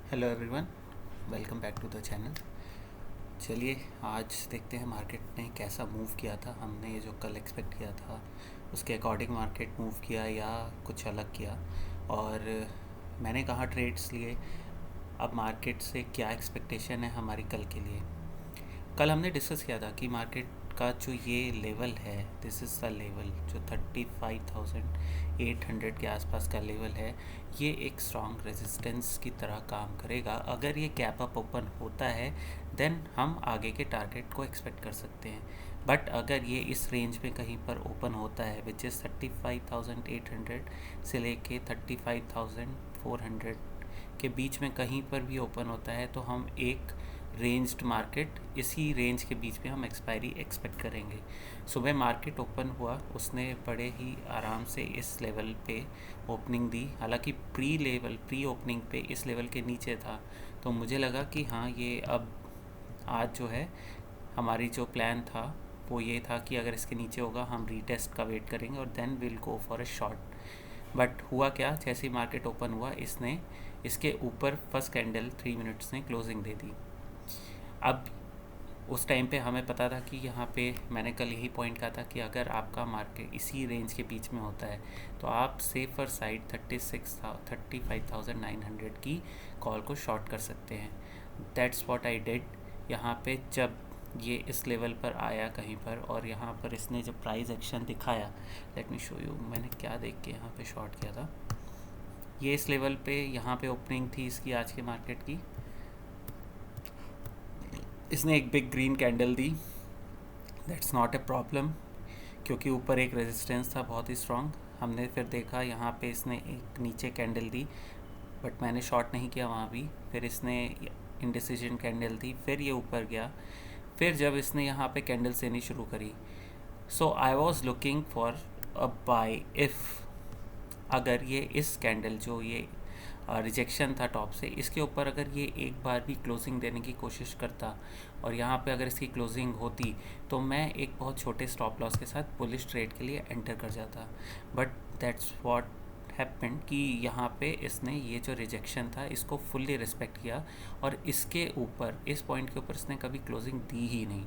Hello everyone, welcome back to the channel. चलिए आज देखते हैं मार्केट ने कैसा मूव किया था। हमने ये जो कल एक्सपेक्ट किया था उसके अकॉर्डिंग मार्केट मूव किया या कुछ अलग किया, और मैंने कहाँ ट्रेड्स लिए। अब मार्केट से क्या एक्सपेक्टेशन है हमारी कल के लिए। कल हमने डिस्कस किया था कि मार्केट का जो ये लेवल है, दिस इज़ द लेवल जो 35,800 के आसपास का लेवल है, ये एक स्ट्रॉन्ग रेजिस्टेंस की तरह काम करेगा। अगर ये गैप अप ओपन होता है देन हम आगे के टारगेट को एक्सपेक्ट कर सकते हैं। बट अगर ये इस रेंज में कहीं पर ओपन होता है विच इज़ 35,800 से लेके 35,400 के बीच में कहीं पर भी ओपन होता है, तो हम एक रेंज्ड मार्केट इसी रेंज के बीच में हम एक्सपायरी एक्सपेक्ट करेंगे। सुबह मार्केट ओपन हुआ, उसने बड़े ही आराम से इस लेवल पे ओपनिंग दी। हालांकि प्री ओपनिंग पे इस लेवल के नीचे था, तो मुझे लगा कि हाँ ये अब आज जो है हमारी जो प्लान था वो ये था कि अगर इसके नीचे होगा हम रीटेस्ट का वेट करेंगे और then will go for a short. But हुआ क्या, जैसे ही मार्केट ओपन हुआ इसने इसके ऊपर फर्स्ट कैंडल 3 मिनट्स ने क्लोजिंग दे दी। अब उस टाइम पे हमें पता था कि यहाँ पे मैंने कल यही पॉइंट कहा था कि अगर आपका मार्केट इसी रेंज के बीच में होता है तो आप सेफर साइड 35,900 की कॉल को शॉर्ट कर सकते हैं। That's what I did. यहाँ पे जब ये इस लेवल पर आया कहीं पर और यहाँ पर इसने जब प्राइस एक्शन दिखाया, लेट मी शो यू मैंने क्या देख के यहाँ पे शॉर्ट किया था। ये इस लेवल पे यहाँ पे ओपनिंग थी इसकी आज के मार्केट की, इसने एक big green candle the. That's not a problem, क्योंकि ऊपर एक रेजिस्टेंस था बहुत ही स्ट्रॉन्ग। हमने फिर देखा यहाँ पे इसने एक नीचे कैंडल दी, बट मैंने शॉर्ट नहीं किया वहाँ भी। फिर इसने इंडिसीजन कैंडल दी, फिर ये ऊपर गया। फिर जब इसने यहाँ पे कैंडल्स देनी शुरू करी, so I was looking for a buy if अगर ये इस कैंडल जो ये रिजेक्शन था टॉप से, इसके ऊपर अगर ये एक बार भी क्लोजिंग देने की कोशिश करता और यहाँ पे अगर इसकी क्लोजिंग होती तो मैं एक बहुत छोटे स्टॉप लॉस के साथ बुलिश ट्रेड के लिए एंटर कर जाता। बट दैट्स व्हाट हैपेंड कि यहाँ पे इसने ये जो रिजेक्शन था इसको फुल्ली रिस्पेक्ट किया और इसके ऊपर इस पॉइंट के ऊपर इसने कभी क्लोजिंग दी ही नहीं।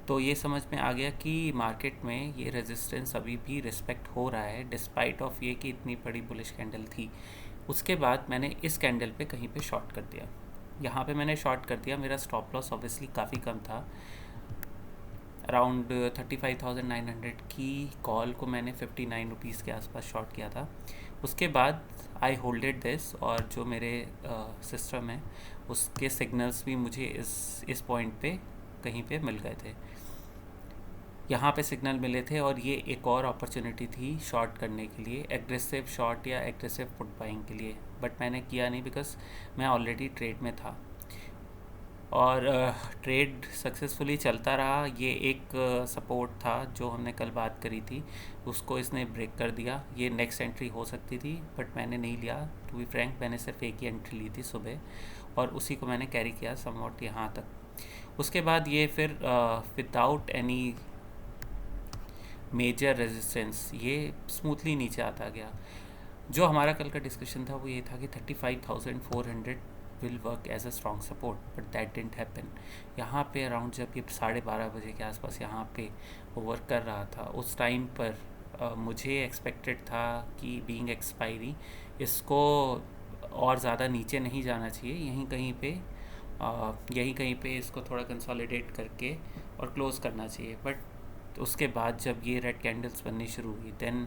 तो ये समझ में आ गया कि मार्केट में ये रेजिस्टेंस अभी भी रिस्पेक्ट हो रहा है डिस्पाइट ऑफ ये कि इतनी बड़ी बुलिश कैंडल थी। उसके बाद मैंने इस कैंडल पे कहीं पे शॉर्ट कर दिया। यहाँ पे मैंने शॉर्ट कर दिया, मेरा स्टॉप लॉस ऑब्वियसली काफ़ी कम था। अराउंड 35,900 की कॉल को मैंने 59 रुपीज़ के आसपास शॉर्ट किया था। उसके बाद आई होल्डेड दिस, और जो मेरे सिस्टम है उसके सिग्नल्स भी मुझे इस पॉइंट पे कहीं पे मिल गए थे। यहाँ पे सिग्नल मिले थे और ये एक और अपॉर्चुनिटी थी शॉर्ट करने के लिए, एग्रेसिव शॉर्ट या एग्रेसिव पुट बाइंग के लिए। बट मैंने किया नहीं बिकॉज मैं ऑलरेडी ट्रेड में था और ट्रेड सक्सेसफुली चलता रहा। ये एक सपोर्ट था जो हमने कल बात करी थी, उसको इसने ब्रेक कर दिया। ये नेक्स्ट एंट्री हो सकती थी बट मैंने नहीं लिया। टू बी फ्रैंक, मैंने सिर्फ एक ही एंट्री ली थी सुबह और उसी को मैंने कैरी किया समवॉट यहाँ तक। उसके बाद ये फिर विदाउट एनी मेजर रेजिस्टेंस ये स्मूथली नीचे आता गया। जो हमारा कल का डिस्कशन था वो ये था कि 35,400 will work as a strong support, but that didn't happen. यहाँ पे अराउंड जब ये 12:30 बजे के आसपास यहाँ पे वो वर्क कर रहा था, उस टाइम पर मुझे एक्सपेक्टेड था कि बीइंग एक्सपायरी इसको और ज़्यादा नीचे नहीं जाना चाहिए, यहीं कहीं पे इसको थोड़ा कंसोलिडेट करके और क्लोज़ करना चाहिए। बट उसके बाद जब ये रेड कैंडल्स बननी शुरू हुई then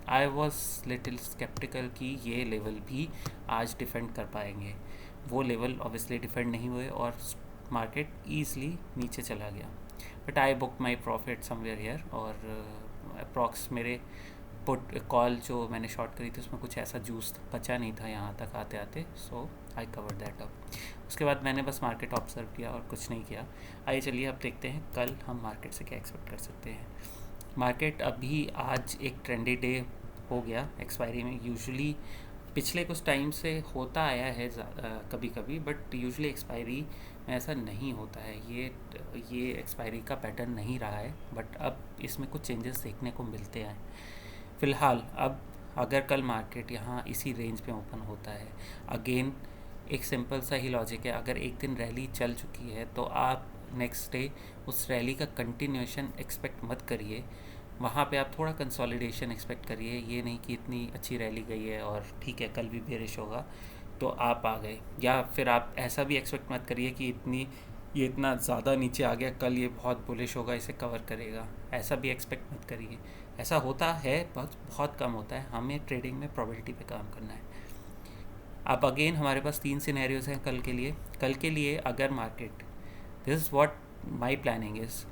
I was little sceptical कि ये लेवल भी आज डिफेंड कर पाएंगे। वो लेवल ऑब्वियसली डिफेंड नहीं हुए और मार्केट ईज़िली नीचे चला गया। But I book my profit somewhere here, और अप्रॉक्स मेरे पुट कॉल जो मैंने शॉर्ट करी थी उसमें कुछ ऐसा जूस बचा नहीं था यहाँ तक आते आते, सो आई कवर दैट अप। उसके बाद मैंने बस मार्केट ऑब्जर्व किया और कुछ नहीं किया। आइए चलिए अब देखते हैं कल हम मार्केट से क्या एक्सपेक्ट कर सकते हैं। मार्केट अभी आज एक ट्रेंडी डे हो गया एक्सपायरी में। यूजुअली पिछले कुछ टाइम से होता आया है कभी कभी, बट यूजुअली एक्सपायरी में ऐसा नहीं होता है। ये एक्सपायरी का पैटर्न नहीं रहा है, बट अब इसमें कुछ चेंजेस देखने को मिलते हैं। फ़िलहाल अब अगर कल मार्केट यहाँ इसी रेंज पे ओपन होता है, अगेन एक सिंपल सा ही लॉजिक है, अगर एक दिन रैली चल चुकी है तो आप नेक्स्ट डे उस रैली का कंटिन्यूएशन एक्सपेक्ट मत करिए। वहाँ पे आप थोड़ा कंसोलिडेशन एक्सपेक्ट करिए, ये नहीं कि इतनी अच्छी रैली गई है और ठीक है कल भी बेरिश होगा तो आप आ गए। या फिर आप ऐसा भी एक्सपेक्ट मत करिए कि ये इतना ज़्यादा नीचे आ गया, कल ये बहुत बुलिश होगा, इसे कवर करेगा, ऐसा भी एक्सपेक्ट मत करिए। ऐसा होता है बहुत बहुत कम होता है, हमें ट्रेडिंग में प्रोबेबिलिटी पे काम करना है। अब अगेन हमारे पास 3 सिनेरियोज हैं कल के लिए। कल के लिए अगर market, this is what my planning is,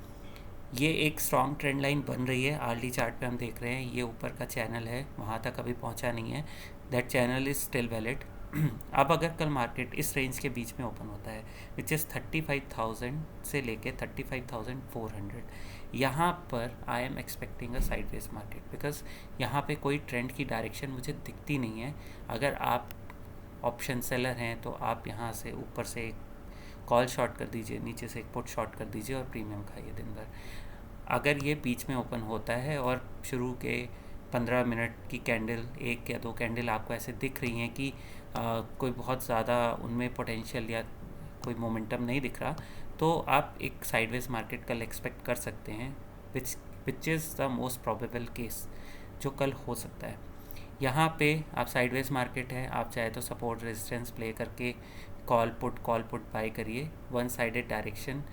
ये एक स्ट्रॉन्ग ट्रेंड लाइन बन रही है, आरडी चार्ट पे हम देख रहे हैं ये ऊपर का चैनल है, वहाँ तक अभी पहुँचा नहीं है, that channel is still valid. अब अगर कल मार्केट इस रेंज के बीच में ओपन होता है विच इज़ 35,000 से लेके 35,400, यहाँ पर I am expecting a sideways market, because यहाँ पे कोई ट्रेंड की डायरेक्शन मुझे दिखती नहीं है। अगर आप ऑप्शन सेलर हैं तो आप यहाँ से ऊपर से एक कॉल शॉर्ट कर दीजिए, नीचे से एक पुट शॉर्ट कर दीजिए और प्रीमियम खाइए दिन भर। अगर ये बीच में ओपन होता है और शुरू के 15 मिनट की कैंडल, एक या दो कैंडल आपको ऐसे दिख रही हैं कि कोई बहुत ज़्यादा उनमें पोटेंशियल या कोई मोमेंटम नहीं दिख रहा, तो आप एक साइडवेज मार्केट कल एक्सपेक्ट कर सकते हैं, which is the most probable case जो कल हो सकता है। यहाँ पे आप साइडवेज मार्केट है, आप चाहे तो सपोर्ट रेजिस्टेंस प्ले करके कॉल पुट बाय करिए। One sided direction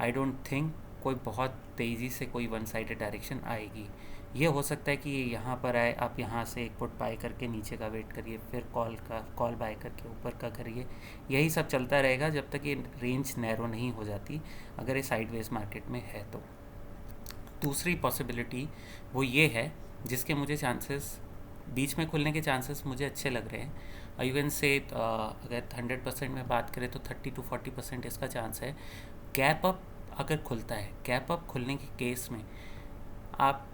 I don't think कोई बहुत तेज़ी से कोई वन साइडेड डायरेक्शन आएगी। ये हो सकता है कि ये यहाँ पर आए, आप यहाँ से एक पुट बाय करके नीचे का वेट करिए, फिर कॉल बाय करके ऊपर का करिए। यही सब चलता रहेगा जब तक ये रेंज नैरो नहीं हो जाती, अगर ये साइडवेज मार्केट में है तो। दूसरी पॉसिबिलिटी वो ये है, जिसके मुझे चांसेस, बीच में खुलने के चांसेस मुझे अच्छे लग रहे हैं। यू कैन से अगर 100% में बात करें तो 30 to 40% इसका चांस है। गैप अप अगर खुलता है, गैप अप खुलने के केस में आप,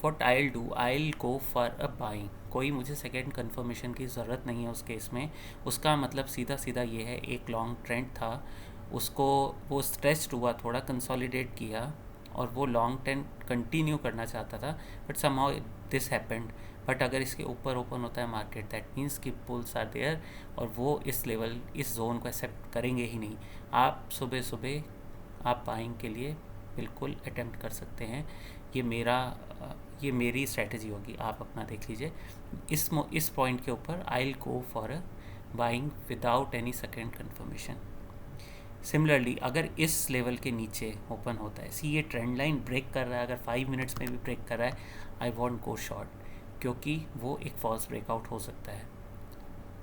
what I will do, I will go for a buying. कोई मुझे सेकेंड कन्फर्मेशन की ज़रूरत नहीं है उस केस में। उसका मतलब सीधा सीधा ये है, एक लॉन्ग ट्रेंड था, उसको वो स्ट्रेच्ड हुआ, थोड़ा कंसोलिडेट किया और वो लॉन्ग ट्रेंड कंटिन्यू करना चाहता था, but somehow this happened. But अगर इसके ऊपर ओपन होता है मार्केट, दैट मीन्स कि पुल्स आर देयर और वो इस लेवल, इस जोन को एक्सेप्ट करेंगे ही नहीं। आप सुबह सुबह आप बाइंग के लिए बिल्कुल अटेम्प्ट कर सकते हैं। ये मेरी स्ट्रेटजी होगी, आप अपना देख लीजिए। इस पॉइंट के ऊपर I will go for a buying without any second confirmation. Similarly अगर इस लेवल के नीचे ओपन होता है, सी ये ट्रेंड लाइन ब्रेक कर रहा है, अगर 5 मिनट्स में भी ब्रेक कर रहा है, आई वॉन्ट गो शॉर्ट, क्योंकि वो एक फॉल्स ब्रेकआउट हो सकता है।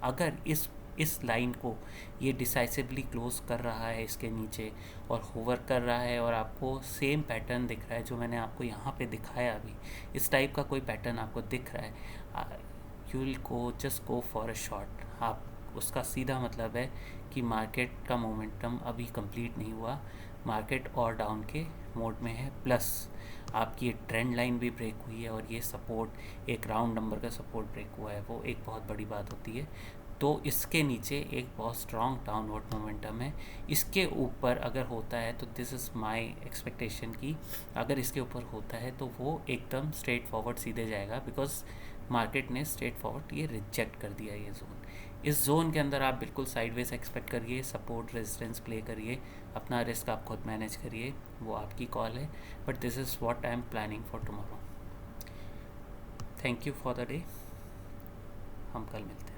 अगर इस लाइन को ये डिसाइसिवली क्लोज कर रहा है इसके नीचे और होवर कर रहा है और आपको सेम पैटर्न दिख रहा है जो मैंने आपको यहाँ पे दिखाया अभी, इस टाइप का कोई पैटर्न आपको दिख रहा है, you will go, just go for a short. आप, उसका सीधा मतलब है कि मार्केट का मोमेंटम अभी कंप्लीट नहीं हुआ, मार्केट और डाउन के मोड में है, प्लस आपकी ये ट्रेंड लाइन भी ब्रेक हुई है और ये सपोर्ट, एक राउंड नंबर का सपोर्ट ब्रेक हुआ है, वो एक बहुत बड़ी बात होती है। तो इसके नीचे एक बहुत स्ट्रॉन्ग डाउनवर्ड मोमेंटम है। इसके ऊपर अगर होता है तो दिस इज़ माय एक्सपेक्टेशन कि अगर इसके ऊपर होता है तो वो एकदम स्ट्रेट फॉरवर्ड सीधे जाएगा, बिकॉज मार्केट ने स्ट्रेट फॉरवर्ड ये रिजेक्ट कर दिया ये जोन। इस जोन के अंदर आप बिल्कुल साइडवेज एक्सपेक्ट करिए, सपोर्ट रेजिस्टेंस प्ले करिए, अपना रिस्क आप खुद मैनेज करिए, वो आपकी कॉल है। But this is what I am planning for tomorrow. Thank you for the day, हम कल मिलते हैं।